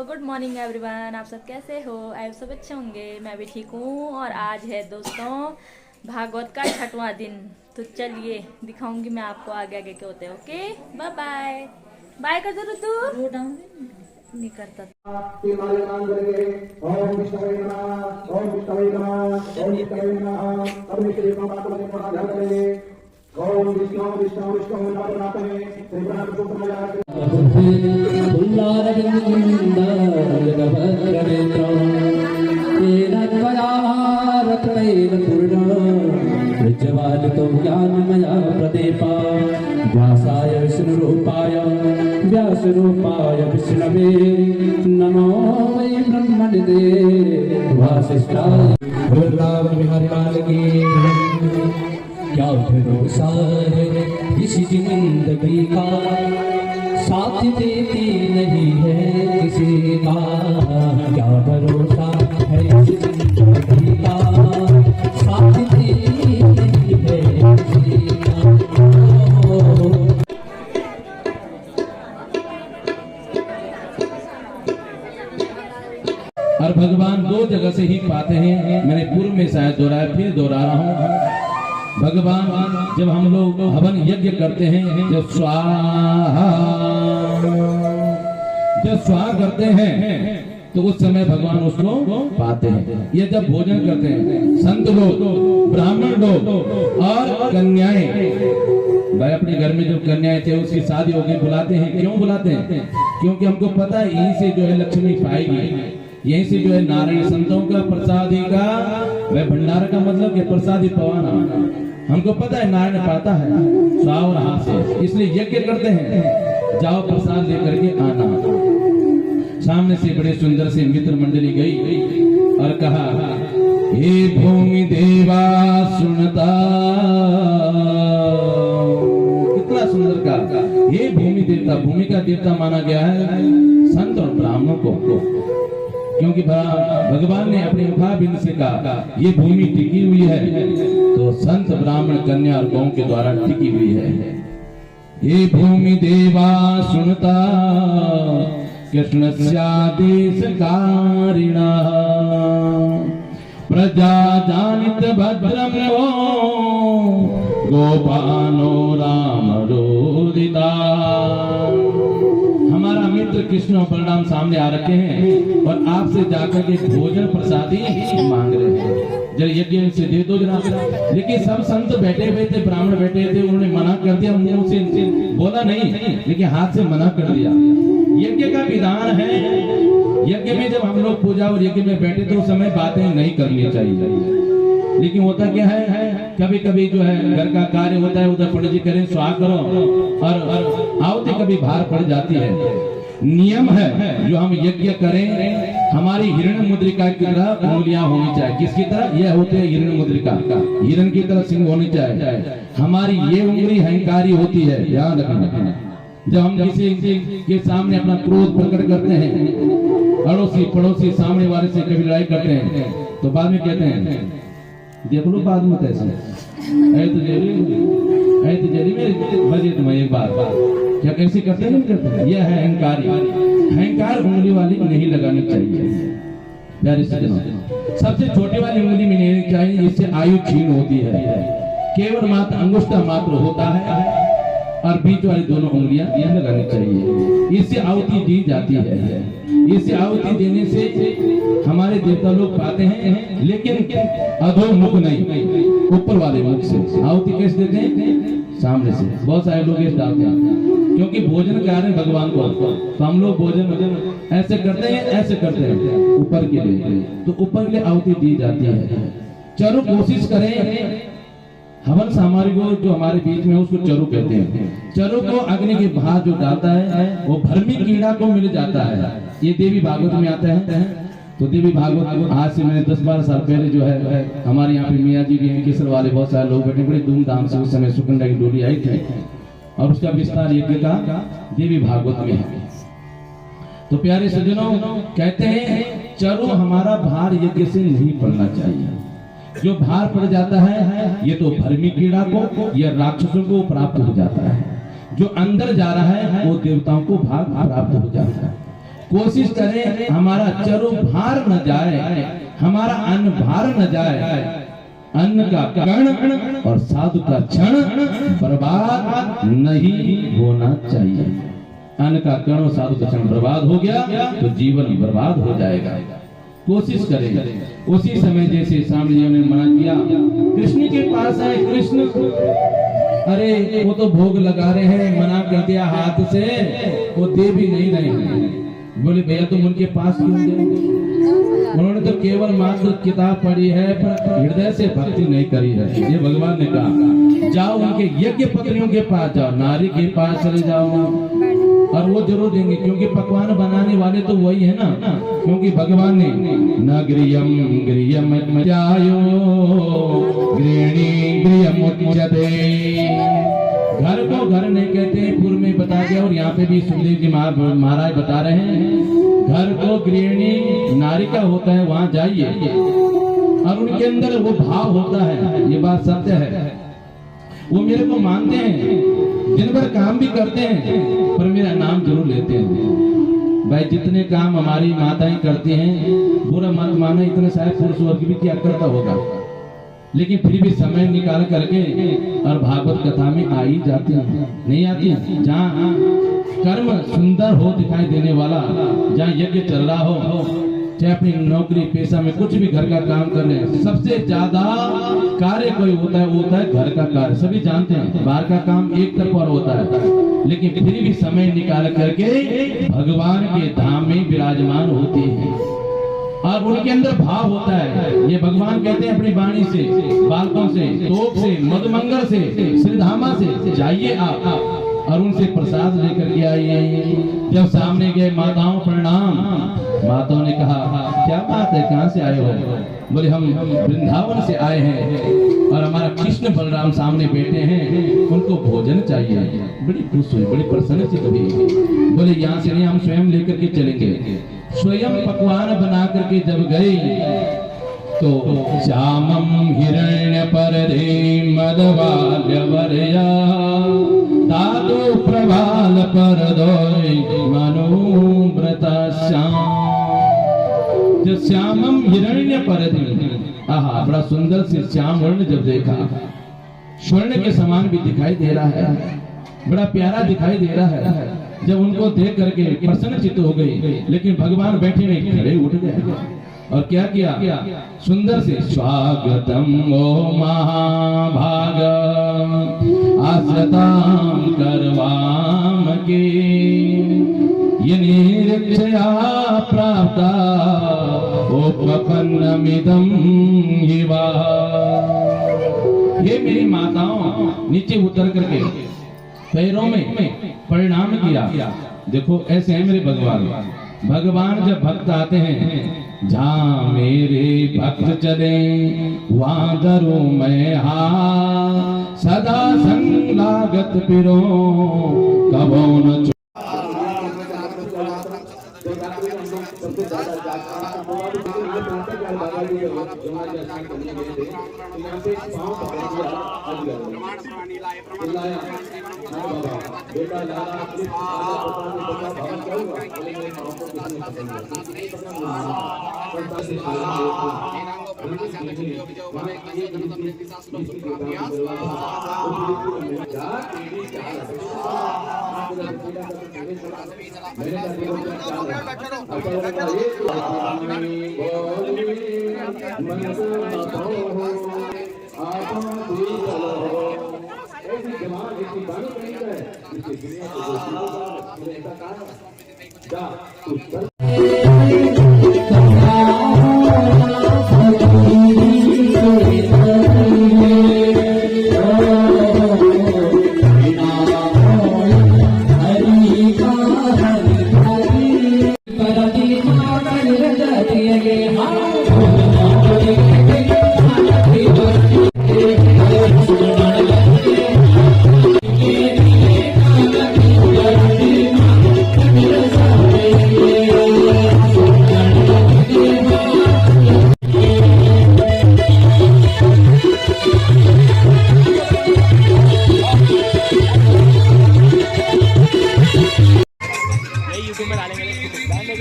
Good morning everyone. आप सब कैसे हो? आप सब अच्छे होंगे, मैं भी ठीक हूँ। और आज है दोस्तों भागवत का 6वां दिन। तो चलिए दिखाऊंगी मैं आपको आगे आगे क्या होते हैं। Okay bye bye. बाय कर दो तू नहीं करता। ओम विष्णु विष्णु विष्णु नारायण व्यासाय विष्णुरूपाय व्यासरूपाय विष्णवे नमो वै ब्रह्मनिधे वासिष्ठाय वृंदावन बिहारी लाल की। क्या भरोसा है इस जिंदगी का, साथ देती नहीं है किसी का। क्या भरोसा है इस जिंदगी का, साथ देती नहीं है किसी का। और भगवान दो जगह से ही पाते हैं। मैंने पूर्व में शायद दोहराया, फिर दोहरा रहा हूँ। भगवान जब हम लोग हवन यज्ञ करते हैं, जब स्वाहा करते हैं तो उस समय भगवान उसको पाते हैं। ये जब भोजन करते हैं, संत लोग, ब्राह्मण लोग और कन्याएं, भाई अपने घर में जो कन्याएं थे उसकी शादी हो गई, बुलाते हैं। क्यों बुलाते हैं? क्योंकि हमको पता है यहीं से जो है लक्ष्मी पाएगी, यहीं से जो है नारायण संतों का प्रसादी का, वह भंडारा का मतलब कि प्रसादी पवाना। हमको पता है नारायण पाता है स्वाहा और हाथ से, इसलिए यज्ञ करते हैं। जाओ प्रसाद लेकर के आना। सामने से बड़े सुंदर से मित्र मंडली गई और कहा, हे भूमि देवा सुनता। कितना सुंदर कहा, हे भूमि देवता। भूमि का देवता माना गया है संत और ब्राह्मणों को, क्योंकि भगवान ने अपने मुखाबिंद से कहा ये भूमि टिकी हुई है, तो संत ब्राह्मण कन्या और गौ के द्वारा टिकी हुई है। ये भूमि देवा सुनता कृष्णस्यादेश कारिणा, प्रजा जानित भद्रम गोपानो राम रोदिता। हमारा मित्र कृष्ण और बलराम सामने आ रखे हैं और आपसे जाकर के भोजन प्रसादी मांग रहे हैं, जरा यज्ञ से दे दो जरा। लेकिन सब संत बैठे हुए थे, ब्राह्मण बैठे थे, उन्होंने मना कर दिया। मुंह से बोला नहीं, लेकिन हाथ से मना कर दिया। यज्ञ का विधान है, यज्ञ में जब हम लोग पूजा और यज्ञ में बैठे तो उस समय बातें नहीं करनी चाहिए। लेकिन होता क्या है, कभी कभी जो है घर का कार्य होता है, उधर पंडित जी करें स्वाहा करो और आवती कभी बाहर पड़ जाती है। नियम है जो हम यज्ञ करें, हमारी हिरण मुद्रिका की तरह उंगलियां होनी चाहिए। किसकी तरह? यह होते हैं हिरण मुद्रिका, हिरण की तरह सिंह होनी चाहिए। हमारी ये उंगली अहंकारी होती है, ध्यान रखना। जब हम किसी के सामने अपना क्रोध प्रकट करते हैं, अड़ोसी पड़ोसी सामने वाले से कभी लड़ाई करते हैं, तो बाद में कहते हैं देख लो बाद में कैसे में बजे तुम्हें एक बार क्या कैसे करते हैं? नहीं करते। यह है अहंकारी। अहंकार उंगली वाली नहीं लगानी चाहिए प्यारे सज्जनों। सबसे छोटी वाली उंगली में नहीं चाहिए, इससे आयु क्षीण होती है। केवल मात्र अंगुष्ठा मात्र होता है और बीच वाली दोनों उंगलियां यह लगानी चाहिए। इससे आहुति दी जाती है। इससे आहुति देने से हमारे देवता लोग पाते हैं, लेकिन अधोमुख नहीं, ऊपर वाले मुख से। आहुति कैसे देते हैं? सामने से। बहुत सारे लोग इस डालते हैं, क्योंकि भोजन कर रहे हैं भगवान को, तो हम लोग भोजन ऐसे करते हैं, ऐसे करते हैं ऊपर के लिए, तो ऊपर के लिए आहुति दी जाती है। चलो कोशिश करें, हवन सामग्री को जो हमारे बीच में उसको चरु कहते हैं। चरु को अग्नि के बाहर जो डालता है वो भर्मी कीड़ा को मिल जाता है। ये देवी भागवत में आता है। तो देवी भागवत आज से मैंने 10-12 साल पहले जो है, हमारे यहाँ पे मियाँ जी भी हैं, केसर वाले बहुत सारे लोग बैठे, बड़े धूमधाम से उस समय सुकंडा की डोली आई थी और उसका विस्तार यज्ञ का देवी भागवत में है। तो प्यारे सज्जनों, कहते हैं चरु हमारा भार यज्ञ से नहीं पड़ना चाहिए। जो भार पड़ जाता है ये तो भर्मी कीड़ा को या राक्षसों को प्राप्त हो जाता है। जो अंदर जा रहा है वो देवताओं को भाग प्राप्त हो जाता है। कोशिश करें हमारा चरो भार न जाए, हमारा अन्न भार न जाए। अन्न का कण और साधु का क्षण बर्बाद नहीं होना चाहिए। अन्न का कण और साधु का क्षण बर्बाद हो गया तो जीवन बर्बाद हो जाएगा। कोशिश करें। उसी समय जैसे स्वामी जी ने मना किया, कृष्ण के पास आए। कृष्ण, अरे वो तो भोग लगा रहे हैं, मना कर दिया हाथ से, वो दे भी नहीं रहे हैं। बोले भैया तुम उनके पास क्यों देंगे? उन्होंने तो केवल मात्र किताब पढ़ी है पर हृदय से भक्ति नहीं करी है। ये भगवान ने कहा जाओ उनके यज्ञ पत्नियों के पास जाओ, नारी के पास चले जाओ और वो जरूर देंगे, क्योंकि पकवान बनाने वाले तो वही है ना। क्योंकि भगवान ने न गृहम गृहम त्यायो गृहिणी गृहम उच्यते, घर को घर नहीं कहते, पूर्व में बता दिया। और यहाँ पे भी सुखदेव जी महाराज बता रहे हैं घर को गृहिणी नारी का होता है, वहां जाइए और उनके अंदर वो भाव होता है। ये बात सत्य है, वो मेरे को मानते हैं, दिन भर काम भी करते हैं पर मेरा नाम जरूर लेते हैं। भाई जितने काम हमारी माताएं करती हैं, बुरा मत मानो, इतने सारे पुरुष वर्ग भी क्या करता होगा, लेकिन फिर भी समय निकाल करके और भागवत कथा में आ ही जाती है। नहीं आती है? जहाँ कर्म सुंदर हो दिखाई देने वाला, जहाँ यज्ञ चल रहा हो, चाहे अपनी नौकरी पेशा में कुछ भी घर का काम कर रहे हैं, सबसे ज्यादा कार्य कोई होता है वो होता है घर का कार्य। सभी जानते हैं बाहर का काम एक तरफ और होता है, लेकिन फिर भी समय निकाल करके भगवान के धाम में विराजमान होते हैं और उनके अंदर भाव होता है। ये भगवान कहते हैं अपनी वाणी से, बालकों से, तोप से, मधुमंगल से, श्रीधामा से जाइए आप और उनसे प्रसाद लेकर के आइए। जब सामने गए माताओं प्रणाम, माताओं ने कहा क्या बात है, कहाँ से आए हो? बोले हम वृंदावन से आए हैं और हमारा कृष्ण बलराम सामने बैठे हैं, उनको भोजन चाहिए। बड़ी खुश हुई, बड़ी प्रसन्नचित हुई। बोले यहाँ से नहीं, हम स्वयं लेकर के चलेंगे। स्वयं पकवान बना करके जब गए तो श्यामम हिरण्य परदे मदवाल्यवर्या दादो प्रभाल परदोय मनोव्रता श्याम। जब श्यामम हिरण्य परदे, आहा बड़ा सुंदर से श्याम वर्ण जब देखा, स्वर्ण के समान भी दिखाई दे रहा है, बड़ा प्यारा दिखाई दे रहा है। जब उनको देख करके प्रसन्नचित्त हो गई, लेकिन भगवान बैठे नहीं, खड़े उठ गए और क्या किया? सुंदर से स्वागतम ओ महाभाग आश्रताम करवाम के ये निरीक्षया प्राप्ता उपपन्नमिदं हिवा। ये मेरी माताओं नीचे उतर करके पैरों में परिणाम किया। देखो ऐसे हैं मेरे भगवान। भगवान जब भक्त आते हैं, जहाँ मेरे भक्त चले वहाँ धरूं मैं हाथ, सदा संग लागत पिरो कबो न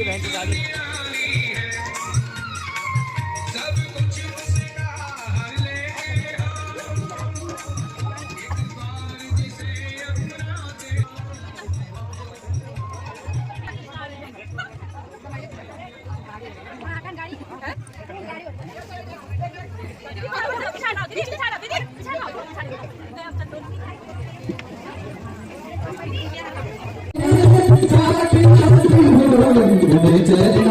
बहन की गाड़ी। चरण